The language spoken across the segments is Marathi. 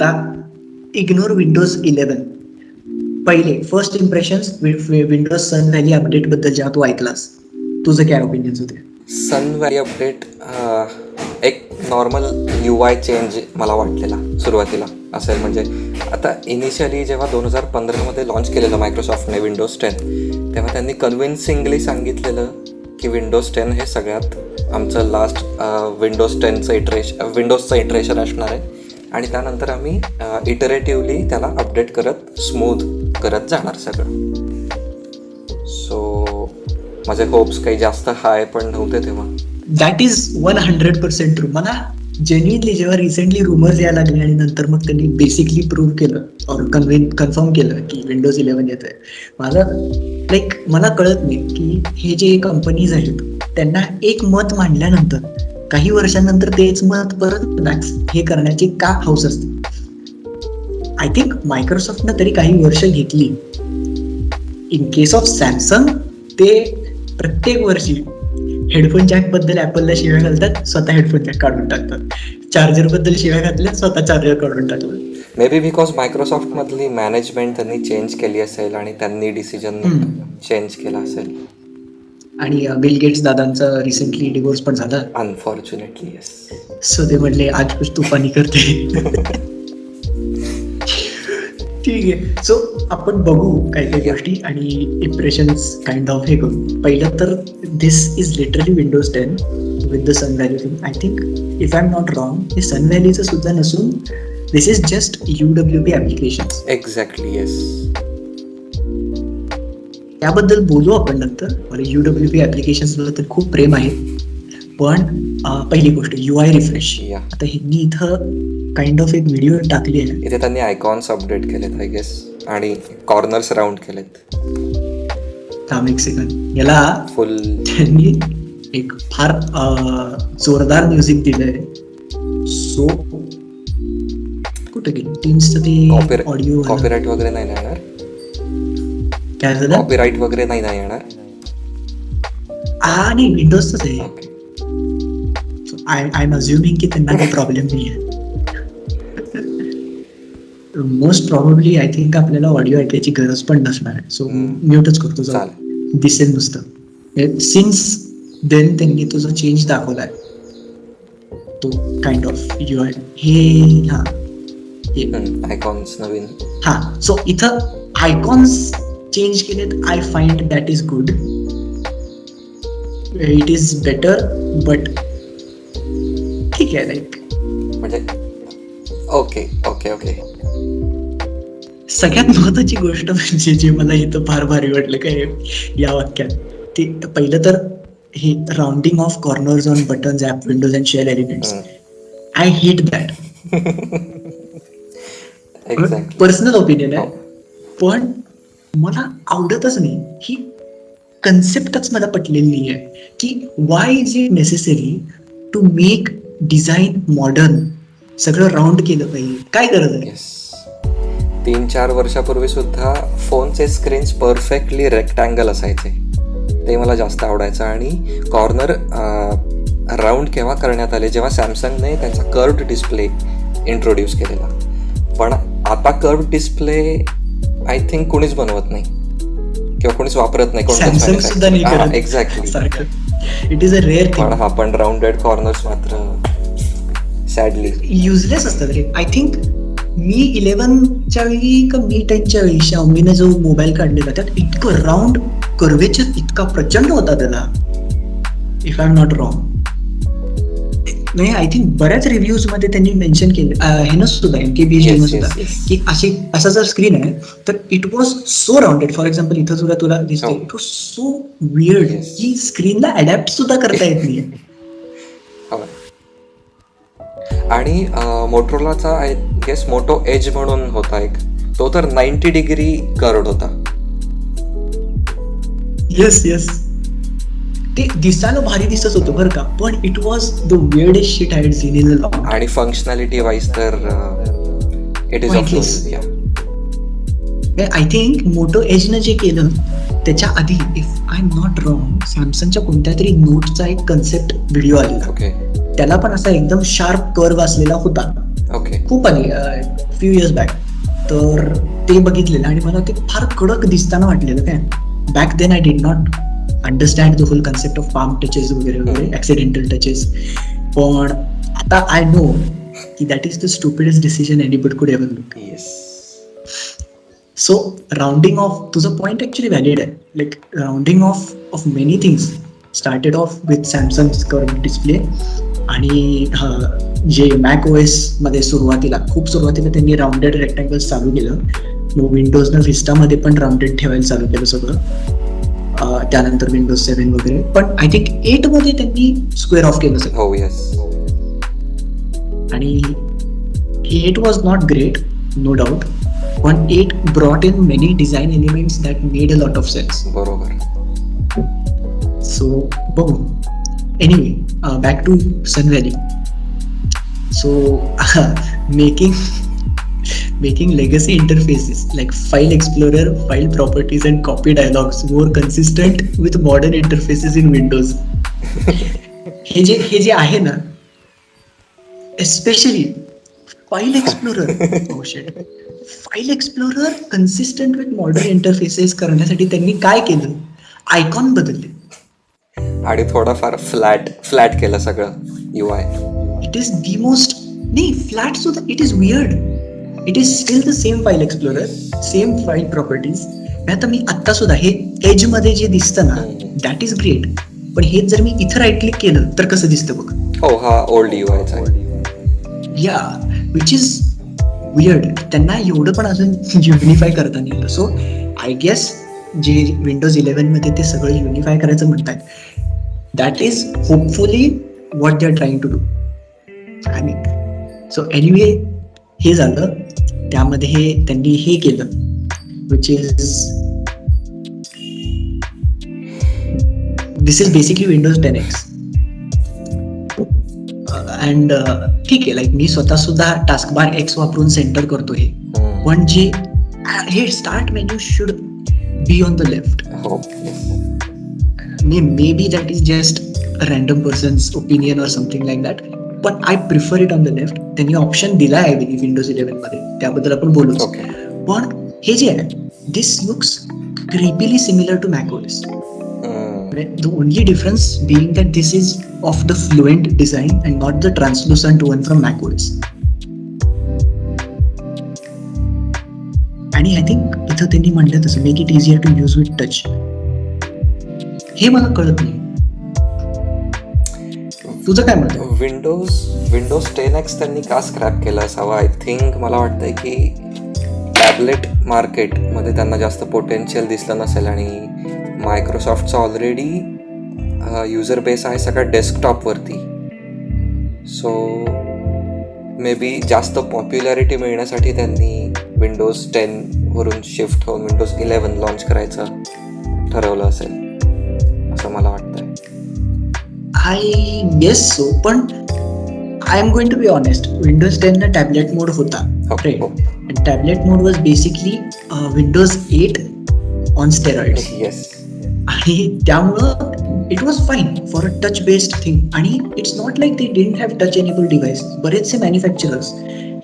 आता इग्नोर विंडोज 11. पहिले फर्स्ट इम्प्रेशन्स विंडोज सन व्हॅली अपडेट बद्दल जेव्हा तू ऐकलास, तुझं काय ओपिनियन्स होते? सन व्हॅली अपडेट एक नॉर्मल UI चेंज मला वाटलेला सुरुवातीला असेल. म्हणजे आता इनिशियली जेव्हा 2015मध्ये लॉन्च केलेलं मायक्रोसॉफ्टने विंडोज 10, तेव्हा त्यांनी कन्व्हिन्सिंगली सांगितलेलं की विंडोज 10 हे सगळ्यात आमचं लास्ट विंडोजचं इटरेशन असणार आहे आणि त्यानंतर आम्ही इटरेटिव्हली त्याला अपडेट करत स्मूथ करत जाणार सगळं. सो माझे होप्स काही जास्त हाय पण नव्हते तेव्हा. That is 100% true. मला जेन्युइनली जेव्हा रिसेंटली रुमर्स यायला लागले आणि नंतर मग त्यांनी बेसिकली प्रूव्ह केलं और कन्फर्म केलं की विंडोज 11 येत आहे, मला कळत नाही की हे जे कंपनीज आहेत त्यांना एक मत मांडल्यानंतर काही वर्षांनंतर तेच मत परत हे करण्याची का हौस असते. आय थिंक मायक्रोसॉफ्टनं तरी काही वर्ष घेतली. इन केस ऑफ सॅमसंग ते प्रत्येक वर्षी हेडफोन जॅक बद्दल ऍपलला शिव्या घालतात, स्वतः हेडफोन जॅक काढून टाकतात. चार्जर बद्दल शिव्या घातल्या, स्वतः चार्जर काढून टाकलं. मे बी बिकॉज मायक्रोसॉफ्ट मधली मॅनेजमेंट त्यांनी चेंज केली असेल आणि त्यांनी डिसिजन चेंज केला असेल. आणि बिल गेट्स दादांचा रिसेंटली डिवोर्स पण झाला, अनफॉर्च्युनेटली. येस. सो ते म्हणले आज कुछ तुफानी करते. ठीक आहे. सो आपण बघू काही काही गोष्टी आणि इम्प्रेशन्स काइंड ऑफ हे करू. पहिलं तर this is literally Windows 10 with the Sun Valley thing. I think if I am not wrong, हे सन व्हॅलीचं सुद्धा नसून this is just UWP applications. Exactly. Yes. त्याबद्दल बोलू आपण नंतर. मला UWP ऍप्लिकेशन्स बद्दल खूप प्रेम आहे. पण पहिली गोष्ट UI रिफ्रेश. आता ह्यांनी इथं काइंड ऑफ एक व्हिडिओ टाकली आहे. इथे त्यांनी आयकॉन्स अपडेट केलेत आय गेस आणि कॉर्नर्स राऊंड केलेत. थांब एक सेकंड. याला फुल त्यांनी एक फार जोरदार म्युझिक दिलंय. सो कुठे गेली टीम्सचं ते ऑडिओ? कॉपीराईट वगैरे नाही येणार. काय झालं? कॉपीराईट वगैरे नाही येणार. नाही, विंडोजच आहे. आय एम अज्युमिंग की त्यांना काही प्रॉब्लेम नाही आहे. मोस्ट प्रॉबेबली आय थिंक आपल्याला ऑडिओ ऐकायची गरज पण नसणार आहे. सो म्यूटच करतो, दिसेल नुसतं. सिन्स देन त्यांनी तो जो चेंज दाखवलाय तो काइंड ऑफ UI हे आयकॉन्स नवीन. सो इथं आयकॉन्स चेंज केलेत. I find that is good. It is better, but ठीक आहे. म्हणजे ओके. सगळ्यात महत्वाची गोष्ट म्हणजे जे मला इथं फार भारी वाटलं काय या वाक्यात, ते पहिलं तर हे rounding off corners on buttons app Windows and share elements. I hate that. Personal opinion आहे, पण मला आवडतच नाही. ही कन्सेप्टच मला पटलेली नाही आहे की why is it necessary to make design modern. सगळं राऊंड केलं पाहिजे, काय गरज आहे? 3-4 वर्षापूर्वी सुद्धा फोनचे स्क्रीन्स परफेक्टली रेक्टँगल असायचे, ते मला जास्त आवडायचं. आणि कॉर्नर राऊंड केव्हा करण्यात आले, जेव्हा सॅमसंगने त्यांचा कर्व्ड डिस्प्ले इंट्रोड्यूस केलेला. पण आता कर्व्ड डिस्प्ले आय थिंक कोणीच बनवत नाही किंवा कोणीच वापरत नाही. Exactly. It is a rare thing. पण राऊंडेड कॉर्नर्स मात्र सॅडली युजलेस असतात रे. आय थिंक मी 11च्या वेळी का मी 10च्या वेळी Xiaomiने जो मोबाईल काढलेला त्यात इतकं राऊंड कर्वेचर इतका प्रचंड होता त्याला, if I am not wrong. नाही, आय थिंक बऱ्याच रिव्ह्यूज मध्ये त्यांनी मेन्शन केले हे न सुद्धा MKBHD सुद्धा की असा जर स्क्रीन आहे तर it was so rounded. For example इथं सुद्धा तुला दिसते इट वॉज सो वियर्ड की स्क्रीनला अडॅप्ट सुद्धा करता येत नाही. आणि मोटोरोलाचा आय गेस मोटो एज म्हणून होता एक, तो तर 90 डिग्री कर्व्ड होता. येस. ते दिसायला भारी दिसत होतं बरं का, पण it was the weirdest shit I had seen in a long. आणि फंक्शनॅलिटी वाईज तर it is of course. I think Moto एजनं जे केलं त्याच्या आधी if I am not wrong सॅमसंगच्या कोणत्या तरी नोटचा एक कन्सेप्ट व्हिडिओ आलेला. त्याला पण असा एकदम शार्प कर्व असलेला होता. खूप आली फ्यू इयर्स बॅक. तर ते बघितलेलं आणि मला ते फार कडक दिसताना वाटलेलं काय. Back then I did not understand the whole concept of palm touches वगैरे वगैरे ऍक्सिडेंटल टचेस. पण आता आय नो की that is the stupidest decision anybody could ever make. Yes. So rounding off, तुझं पॉइंट ऍक्च्युली व्हॅलिड आहे. Like rounding off many things started off with Samsung curve display आणि जे मॅक ओएस मध्ये खूप सुरुवातीला त्यांनी राउंडेड रेक्टँगल्स चालू केलं. मग विंडोजनं व्हिस्टामध्ये पण राउंडेड ठेवायला चालू केलं सगळं. त्यानंतर विंडोज 7 वगैरे. पण आय थिंक 8 मध्ये त्यांनी स्क्वेअर ऑफ केलं सगळं. हो येस. आणि 8 was not great, no doubt. पण 8 brought in many design elements that made a lot of sense. बरोबर. सो बघू. Anyway, back to Sun Valley. So making legacy interfaces like file explorer, file properties and copy dialogues more consistent with modern interfaces in Windows. हे जे आहे ना, especially file explorer, file explorer consistent with modern interfaces करण्यासाठी त्यांनी काय केलं, आयकॉन बदलले आणि थोडंफार फ्लॅट केलं सगळं UI. It is the most, नाही फ्लॅट सुद्धा, it is weird. It is steel the same file explorer, same file properties. आता मी आत्ता सुद्धा हे एज मध्ये जे दिसतं ना, दॅट इज ग्रेट. पण हे जर मी इथं राईट क्लिक केलं तर कसं दिसतं बघ. हो, हा ओल्ड UI चा. या विच इज वियर्ड. त्यांना एवढं पण अजून युनिफाय करता नाही येतं. सो आय गेस जे विंडोज 11 मध्ये ते सगळं युनिफाय करायचं म्हणतात, that is hopefully what they are trying to do. I mean, so anyway हे झालं. त्यामध्ये त्यांनी हे केलं, which is this is basically Windows 10X. And ठीक आहे, लाईक मी स्वतः सुद्धा टास्क बार X वापरून सेंटर करतो हे. पण जे हे start menu should be on the left. Maybe that is just random person's opinion or something like that, पण I prefer it on the left. त्यांनी ऑप्शन दिलाय आय बिलीव्ह विंडोज 11 मध्ये, त्याबद्दल आपण बोलूच. पण हे जे आहे, this looks creepily similar to macOS. The only difference being that this is of the fluent design and not the translucent one from macOS. आणि आय थिंक इथं त्यांनी म्हटलं तसं, make it easier to use with touch. हे मला कळत नाही, तुझं काय मत आहे? विंडोज 10X त्यांनी का स्क्रॅप केलं असावं? आय थिंक मला वाटतंय की टॅबलेट मार्केटमध्ये त्यांना जास्त पोटेन्शियल दिसलं नसेल आणि मायक्रोसॉफ्टचा ऑलरेडी युजर बेस आहे सगळ्या डेस्कटॉपवरती. सो मे बी जास्त पॉप्युलॅरिटी मिळण्यासाठी त्यांनी विंडोज 10 वरून शिफ्ट होऊन विंडोज 11 लॉन्च करायचं ठरवलं असेल असं मला वाटतंय. I guess so. पण I am going to be honest, Windows 10 ला टॅबलेट मोड होता, right? Tablet mode was basically Windows 8 on steroids. Yes. आणि त्यामुळं it was fine for a touch based thing. आणि it's not like they didn't have touch enabled device. बरेचसे मॅन्युफॅक्चरर्स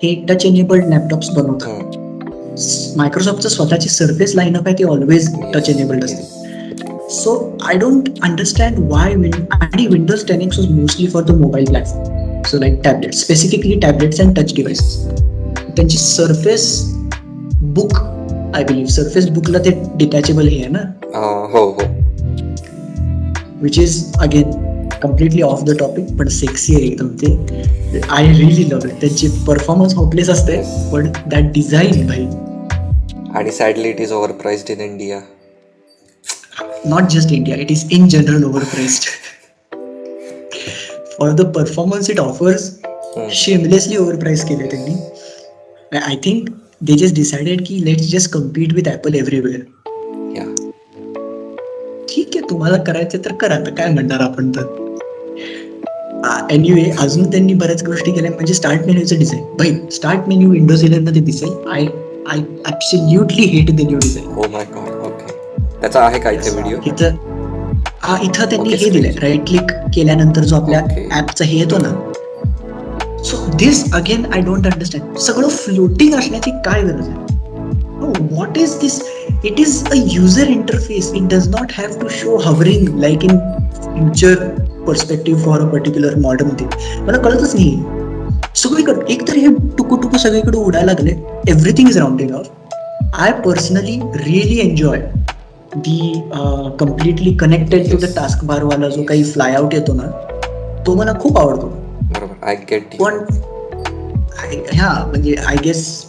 हे टच एनेबल्ड लॅपटॉप्स बनवतात. मायक्रोसॉफ्टचं स्वतःची सर्फेस लाईनअप आहे, ती ऑलवेज टच एनेबल्ड असते. So I don't understand why. आणि Windows 10X was mostly for the mobile platform. So like tablet, specifically tablets and touch devices. त्यांची Surface Book, I believe Surface बुकला ते डिटॅचेबल हे आहे ना. हो. Which is again completely off the topic, पण सेक्सी आहे एकदम ते. I really love it. त्यांची परफॉर्मन्स होपलेस असते, पण दॅट डिझाईन भाई. आणि sadly it is over priced in India. Not just India, it is in general over priced. For the performance it offers, shamelessly over price केले त्यांनी. I think they just decided की let's just compete with Apple everywhere. ठीक आहे, तुम्हाला करायचं तर करा, तर काय म्हणणार आपण तर. एनिवे, अजून त्यांनी बऱ्याच गोष्टी केल्या. म्हणजे स्टार्ट मेन्यूचं डिझाईन, भाई स्टार्ट मेन्यू विंडोज 11 मध्ये दिसेल. I absolutely hate the new design. Oh my God. Okay, त्याचा आहे का इथे व्हिडिओ? इथं त्यांनी हे दिलंय, राईट क्लिक केल्यानंतर जो आपल्या ऍपचा हे येतो ना, so this again I don't understand. सगळं फ्लोटिंग असण्याची काय गरज आहे? What is this? It is a user interface. It does not have to show hovering like in future perspective for a particular modern thing. मला कळतच नाही. सगळीकडे एक तर हे टुकू सगळीकडे उडायला लागले. Everything is rounded off. I personally really enjoy the completely connected to the task bar वाला जो काही फ्लाय आउट येतो ना, तो मला खूप आवडतो. बरोबर, आय गेट. पण ह्या म्हणजे आय गेस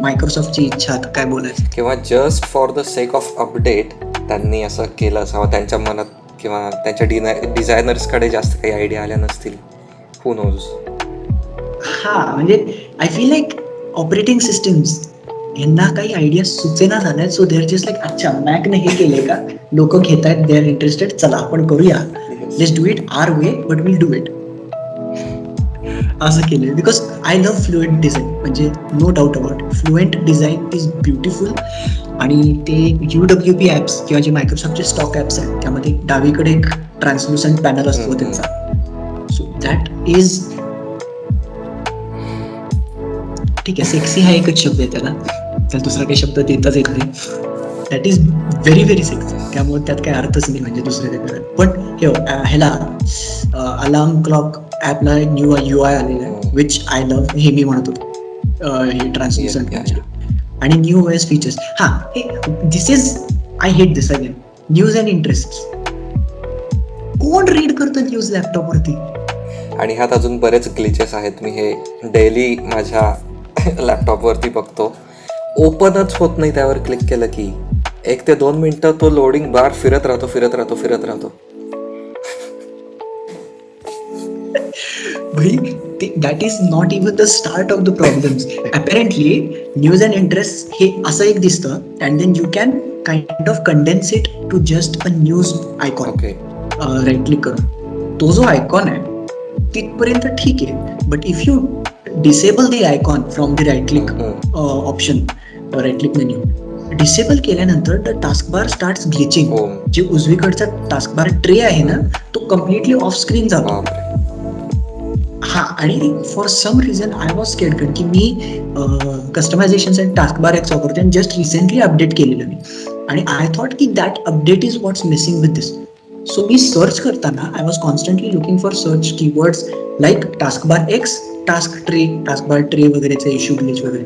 मायक्रोसॉफ्टची इच्छा, आता काय बोलायचं. किंवा just for the sake of update त्यांनी असं केलं असावं त्यांच्या मनात, किंवा त्यांच्या डिझायनर्सकडे जास्त काही आयडिया आल्या नसतील. Who knows. हा म्हणजे I feel like operating systems यांना काही आयडिया सुचेना झाल्या. सो देअर जस्ट लाईक, अच्छा मॅकने हे केलंय का, लोक घेत आहेत, दे आर इंटरेस्टेड, चला आपण करूया, let's do it our way but will do it, असं केलंय. Because I love fluent design, म्हणजे no doubt about fluent design is beautiful. आणि ते UWP ॲप्स किंवा जे मायक्रोसॉफ्टचे स्टॉक ॲप्स आहेत त्यामध्ये डावीकडे एक ट्रान्सल्युसंट पॅनल असतो त्यांचा. सो दॅट इज ठीक आहे. सेक्सी हा एकच शब्द आहे त्याला दुसरा काही शब्द देताच येत नाही. That is very very sexy. त्यामुळे त्यात काही अर्थच नाही म्हणजे दुसऱ्या काही. पण हे ह्याला अलार्म क्लॉक ॲपला न्यू UI आलेलं आहे, विच आय लव्ह. हे मी म्हणत होतो हे ट्रान्सल्युसंट आणि न्यू OS फीचर्स. हा, हे this is, I hate this again, news and interest. कोण रीड करतं न्यूज लॅपटॉपवरती? आणि ह्यात अजून बरेच ग्लिचेस आहेत. मी हे डेली माझ्या लॅपटॉपवरती बघतो. ओपनच होत नाही त्यावर क्लिक केलं की 1 ते 2 मिनिटं तो लोडिंग बार फिरत राहतो. भाई, that is not even the start of the problems. Apparently news and interest हे असं एक दिसतं, and then you can kind of condense it to just a news icon. Right click करून तो जो आयकॉन आहे तिथपर्यंत ठीक आहे. But if you disable the icon from the right click option, right click menu disable केल्यानंतर the task bar starts glitching. जे उजवीकडचा टास्क बार ट्रे आहे ना, तो कम्प्लिटली ऑफ स्क्रीन जातो. हा, आणि for some reason I was scared, कारण की मी कस्टमायझेशनसाठी टास्क बार एक्स वापरते आणि जस्ट रिसेंटली अपडेट केलेलं मी. आणि आय थॉट की that update is what's missing with this. So मी सर्च करताना I was constantly looking for search keywords like task bar X, task bar tray वगैरेचा इश्यू, ग्लिच वगैरे.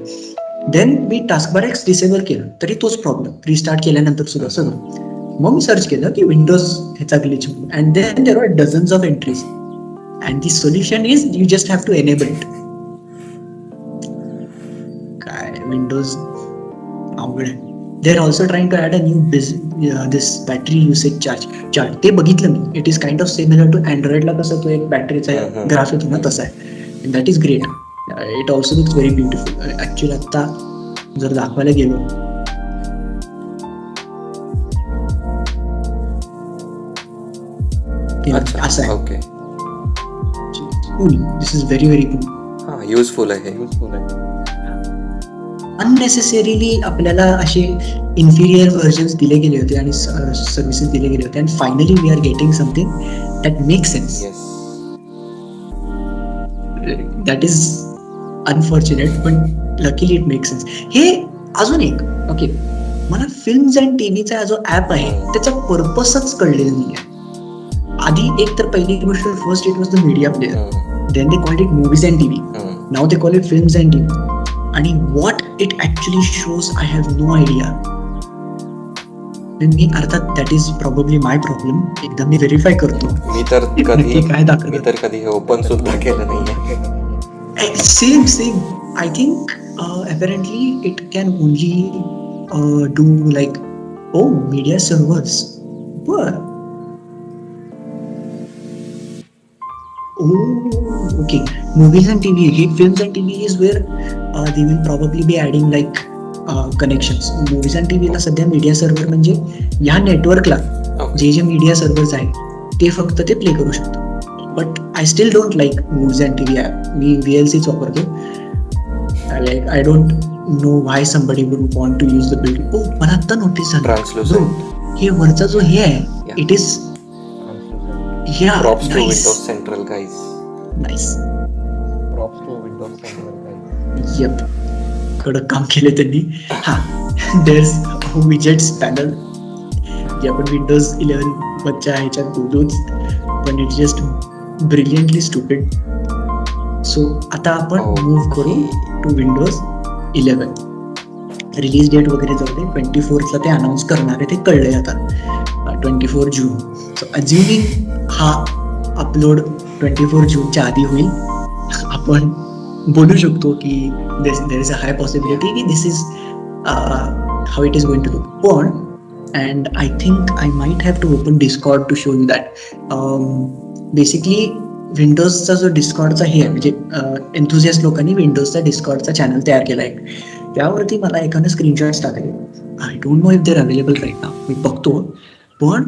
देन मी टास्क बार एक्स डिसेबल केलं तरी तोच प्रॉब्लेम, रिस्टार्ट केल्यानंतर सुद्धा सगळं. मग मी सर्च केलं की विंडोज ह्याचा ग्लिच, and then there are dozens of entries. And the solution is you just have to enable it. काय Windows अवघड आहे. They are also trying to add a new this battery usage chart. ते बघितलं मी. It is kind of similar to Android ला कसं तो एक बॅटरीचा ग्राफ येतो ना, तसा आहे. And that is great. It also looks very beautiful. Actually आता जर दाखवायला गेलो, असं आहे. Okay, this is very very cool. हां, युजफुल आहे. अननेसेसरीली आपल्याला असे इन्फिरियर व्हर्जन्स दिले गेले होते आणि सर्व्हिसेस दिले गेले होते, and finally we are getting something that make sense. That is unfortunate, पण लकीली इट मेक सेन्स. हे अजून एक, ओके, मला फिल्म्स अँड टीव्हीचा जो ऍप आहे त्याचा पर्पसच कळलेला नाही आहे. आधी एक तर पहिली गोष्ट, first it was the media player, then they called it movies and TV, now they call it films and TV. आणि what it actually shows I have no idea. मी अर्थात that is probably my problem. एकदा मी व्हेरीफाय करतो. मी तर काय दाखवत, कधी हे ओपन सुद्धा केलं नाहीये. Same I think apparently it can only do like media servers. But okay, movies and TV, films and TV is where they will probably be adding like connections. Movies and TV ला सध्या मीडिया सर्व्हर म्हणजे या नेटवर्कला जे मीडिया सर्व्हर्स आहेत ते फक्त ते प्ले करू शकतो. But I still don't like movies and TV app. मी VLCच वापरतो. Like I don't know why somebody would want to use the building. मला आता नोटीस झालं, हे वरचा जो हे आहे, it is props to Windows Central guys. Nice. Props to Windows 10 वर काही. येप, कडक काम केले त्यांनी. हा, देअर्स विजेट्स पॅनल जे आपण विंडोज 11 वरच्या ह्याच्यात बोलूच, पण it just brilliantly stupid. So आता आपण मूव्ह करू टू विंडोज 11. रिलीज डेट वगैरे जाऊ दे, 24ला ते अनाऊन्स करणार आहे, ते कळलंय आता, 24 जून. सो अज्युमिंग हा अपलोड 24 जूनच्या आधी होईल, आपण बोलू शकतो की there is a high possibility की this is how it is going to look. पण and I think I might have to open Discord to show you that. Basically विंडोजचा जो डिस्कॉर्डचा हे आहे, म्हणजे एन्थुझियास्ट लोकांनी विंडोजचा डिस्कॉर्डचा चॅनल तयार केला आहे, त्यावरती मला एकानं स्क्रीनशॉट्स टाकले. I don't know if they're available right now, मी बघतो. पण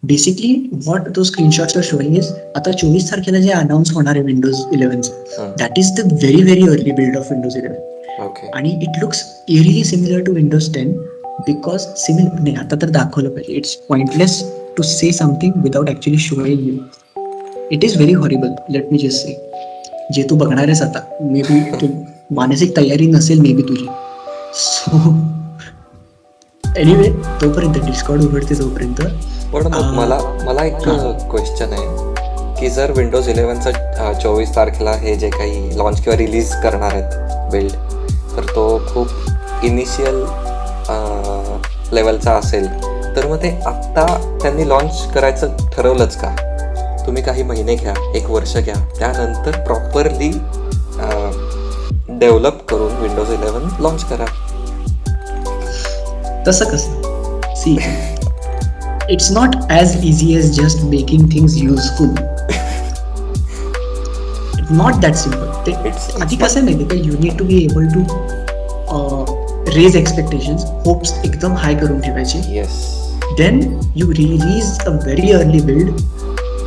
basically what those screenshots are showing is, आता 24 तारखेला जे अनाऊन्स होणार आहे विंडोज 11चं, that is the very very early build of Windows 11. आणि it looks eerily similar to Windows 10 because similar नाही, आता तर दाखवलं पाहिजे. It's pointless to say something without actually showing you. It is very horrible, let me just say. जे तू बघणार आहेस आता, मे बी तू मानसिक तयारी नसेल मे बी तुझी. सो एनिवे, तोपर्यंत डिस्कॉर्ड उघडते तोपर्यंत. पण मग मला एक क्वेश्चन आहे की जर विंडोज 11चा 24 तारखेला हे जे काही लॉन्च किंवा रिलीज करणार आहेत बिल्ड, तर तो खूप इनिशियल लेवलचा असेल, तर मग ते आत्ता त्यांनी लॉन्च करायचं ठरवलंच का? तुम्ही काही महिने घ्या, 1 वर्ष घ्या, त्यानंतर प्रॉपरली डेव्हलप करून विंडोज 11 लॉन्च करा. तसं कसं? See, it's not as easy as just making things useful. It's not that simple. ते आधी कसं माहिती का, you need to be able to raise expectations, hopes एकदम हाय करून ठेवायचे. Yes. Then you release a very early build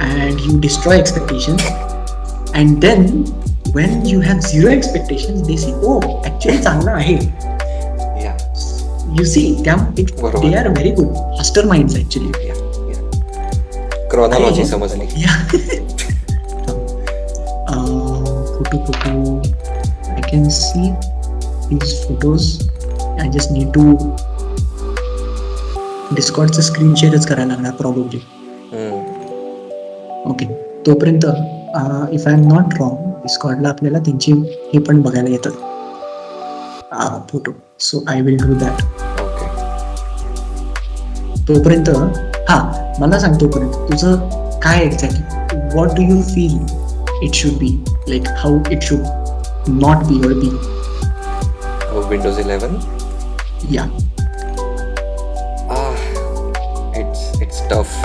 and you destroy expectations, and then when you have zero expectations they say oh actually चांगला आहे. You see, they are very good masterminds actually. Chronology समजली. Photo I can see these photos. I just need to Discordचं स्क्रीन शेअरच करायला लागणार probably. ओके, तोपर्यंत if I am not wrong, डिस्कॉर्डला आपल्याला त्यांची हे पण बघायला येतात फोटो. So I will do that. तोपर्यंत मला सांग, तोपर्यंत तुझं काय exactly, what do you feel it should be, like how it should not be or be Windows 11? Yeah, it's tough.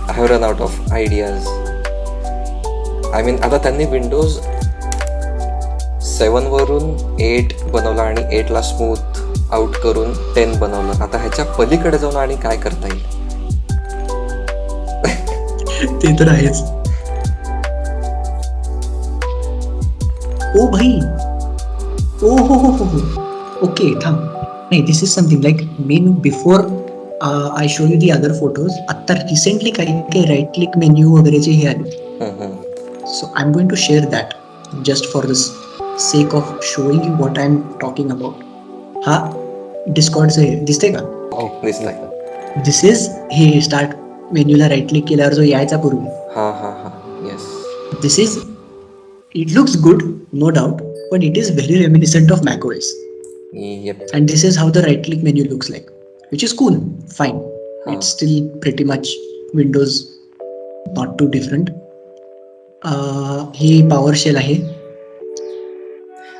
I have run out of ideas. I mean, आता त्यांनी विंडोज 7 वरून 8 बनवला आणि 8 ला स्मूथ आउट करून 10 बनवलं. आता ह्याच्या पलीकडे जाऊन आणि काय करता येईल? ते तर आहेच. ओ भाई, ओ हो, ओके थांब. नाही, this is something like man before I show you the other photos. आता रिसेंटली काही राईट क्लिक मेन्यू वगैरेचे हे आले. So I am going to share that just for this sake of showing you what I am talking about. हा डिस्कॉर्डचं हे दिसते का? दिस इज हे स्टार्ट मेन्यूला राईट क्लिक केल्यावर जो यायचा पूर्वी. This is, it looks good no doubt, but it is very reminiscent of macOS. Yep. And this is how the right click menu looks like, which is cool, fine. It's still pretty much Windows, not too different. He PowerShell आहे.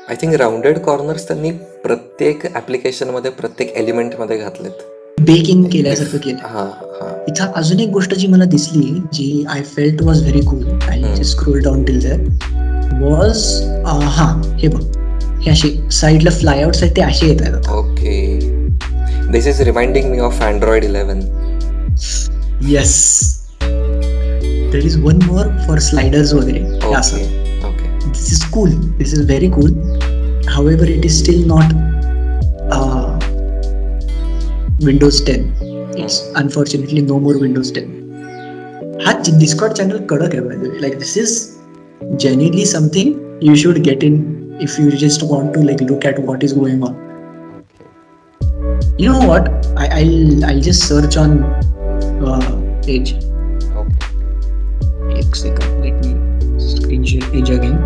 आय थिंक राउंडेड कॉर्नर्स त्यांनी प्रत्येक ऍप्लिकेशन मध्ये, प्रत्येक एलिमेंट मध्ये घातलेत, बेक इन केल्यासारखं केलं. इथं अजून एक गोष्ट जी मला दिसली, जी I felt was very cool, I scroll down till there, was हे बघ, हे असे साईडला फ्लायआउट्स आहेत, ते असे येत आहेत. Okay, this is reminding me of Android 11. Yes, there is one more for sliders वगैरे असं. This is cool. This is very cool. However, it is still not Windows 10. It's unfortunately no more Windows 10. हा डिस्कॉर्ड चॅनल कडक आहे by the way. Like this is genuinely something you should get in if you just want to like look at what is going on. You know what? I'll just search on Edge. Okay. एक second. Let me screen share Edge again.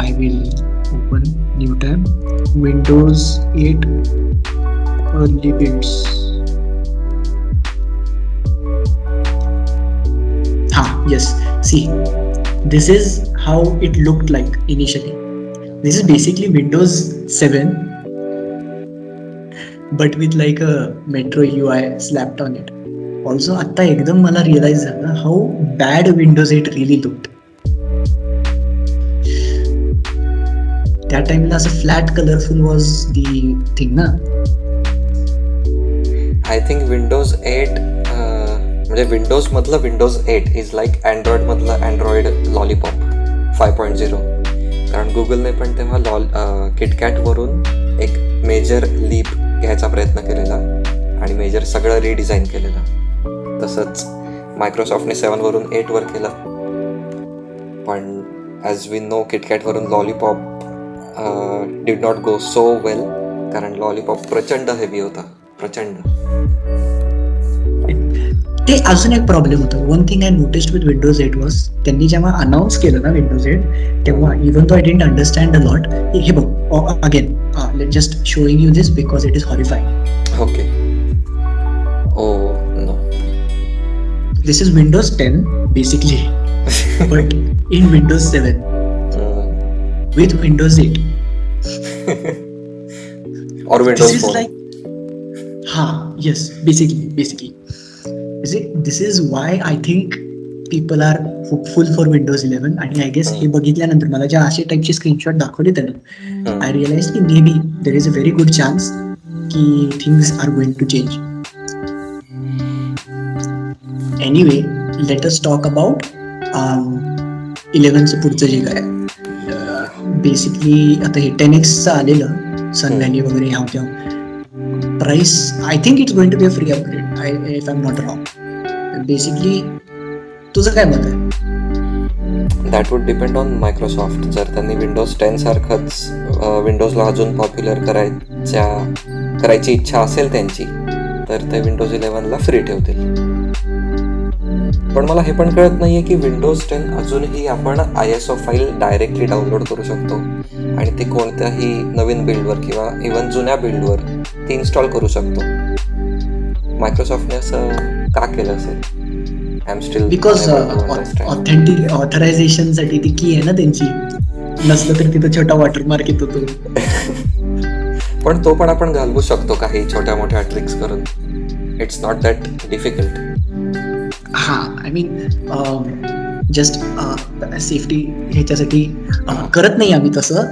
I will open new tab. Windows 8 early builds. Yes. See, this is how it looked like initially. This is basically Windows 7, but with like a Metro UI slapped on it. Also, आता एकदम मला realize झालं how bad Windows 8 really looked. त्या टाइमला असं flat colourful was the thing ना. आय थिंक विंडोज 8 म्हणजे विंडोज मधलं विंडोज 8 इज लाईक अँड्रॉइड मधलं अँड्रॉइड लॉलीपॉप 5.0. कारण गुगलने पण तेव्हा किटकॅट वरून एक मेजर लीप घ्यायचा प्रयत्न केलेला आणि मेजर सगळं रिडिझाईन केलेलं. तसंच मायक्रोसॉफ्टने 7 वरून 8 वर केलं. पण ॲज वी नो किटकॅट वरून lollipop did not go so well, कारण लॉलीपॉप प्रचंड हेवी होता, प्रचंड. ते अजून एक प्रॉब्लेम होता. One thing I noticed with Windows 8 was त्यांनी जेव्हा अनाऊन्स केलं ना विंडोज 8 तेव्हा even though I didn't understand a lot. हे बघ again just showing you this because it is horrifying. Okay. Oh no. This is Windows 10 basically but in Windows 7 with Windows 8. or Windows this is 4. like yes, basically this is why I think people are hopeful for Windows 11. आणि I guess हे बघितल्यानंतर मला ज्या अशा टाइपचे स्क्रीनशॉट दाखवले त्यांना I realized की maybe there is a very good chance की things are going to change. Anyway, let us talk about 11चं पुढचं जे काय बेसिकली आता हे 10x आलेलं सन व्हॅली वगैरे ह्या होत्या. Price I think it's going to be a free upgrade if I am not wrong. Basically तुझं काय मत आहे? That would depend on Microsoft. जर त्यांनी विंडोज 10 सारखंच विंडोजला अजून पॉप्युलर करायची इच्छा असेल त्यांची तर ते विंडोज 11ला फ्री ठेवतील. पण मला हे पण कळत नाहीये की विंडोज 10 अजूनही आपण ISO फाईल डायरेक्टली डाउनलोड करू शकतो आणि ती कोणत्याही नवीन बिल्डवर किंवा इव्हन जुन्या बिल्डवर ती इन्स्टॉल करू शकतो. मायक्रोसॉफ्टने असं का केलं असेल? I am still because authentic authorization साठी ती की आहे ना त्यांची. नसलं तर तिथं छोटा वॉटरमार्क येतो तो. पण तो पण आपण घालवू शकतो काही छोट्या मोठ्या ट्रिक्स करून. It's not that difficult. I mean just safety ह्याच्यासाठी करत नाही आम्ही तसं.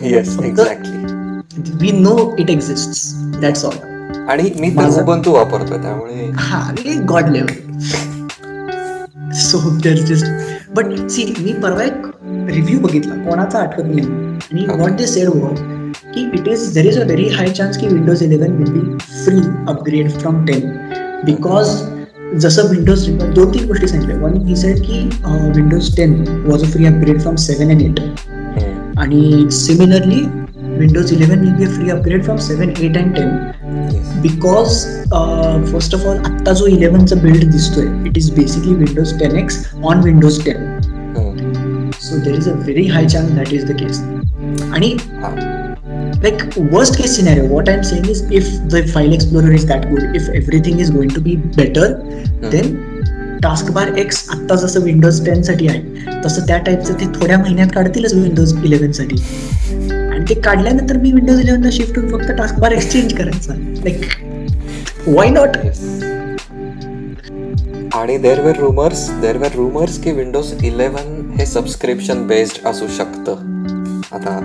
Yes, exactly. We know it exists, that's all. आणि मी तर उबंतू वापरतोय त्यामुळे god level. So there just but see मी परवा एक रिव्ह्यू बघितला कोणाचा आठवत नाही आणि व्हॉट दे सेड वॉज की there is a very high chance की Windows 11 will be free upgrade from 10 because जसं विंडोज 2-3 गोष्टी सांगितल्या. वन ही सेड की Windows 10 was a free upgrade from 7 and 8 आणि similarly Windows 11 will be a free upgrade from 7, 8 and 10 because first of all आत्ता जो 11चा बिल्ड दिसतोय it is basically Windows 10x on Windows 10. So there is a very high chance that is the case. आणि like worst case scenario what I'm saying is if the file explorer is that good, if everything is going to be better then taskbar X आता जसं विंडोज 10 साठी आहे तसं त्या टाईपचं ते थोड्या महिन्यात काढतीलच विंडोज 11 साठी. आणि ते काढल्यानंतर मी विंडोज 11 ला शिफ्ट होऊन फक्त टास्कबार एक्सचेंज करायचा. Like why not. आणि देर वर रुमर्स की विंडोज 11 हे सबस्क्रिप्शन बेस्ड असू शकतं. आता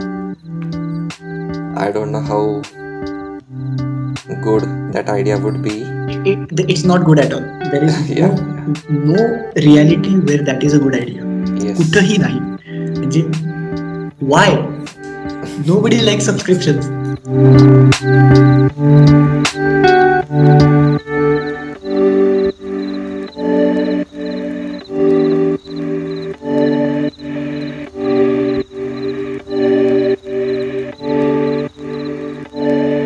I don't know how good that idea would be. It's not good at all. There is no reality where that is a good idea. Yes. कुठंही नाही. म्हणजे why? Nobody likes subscriptions.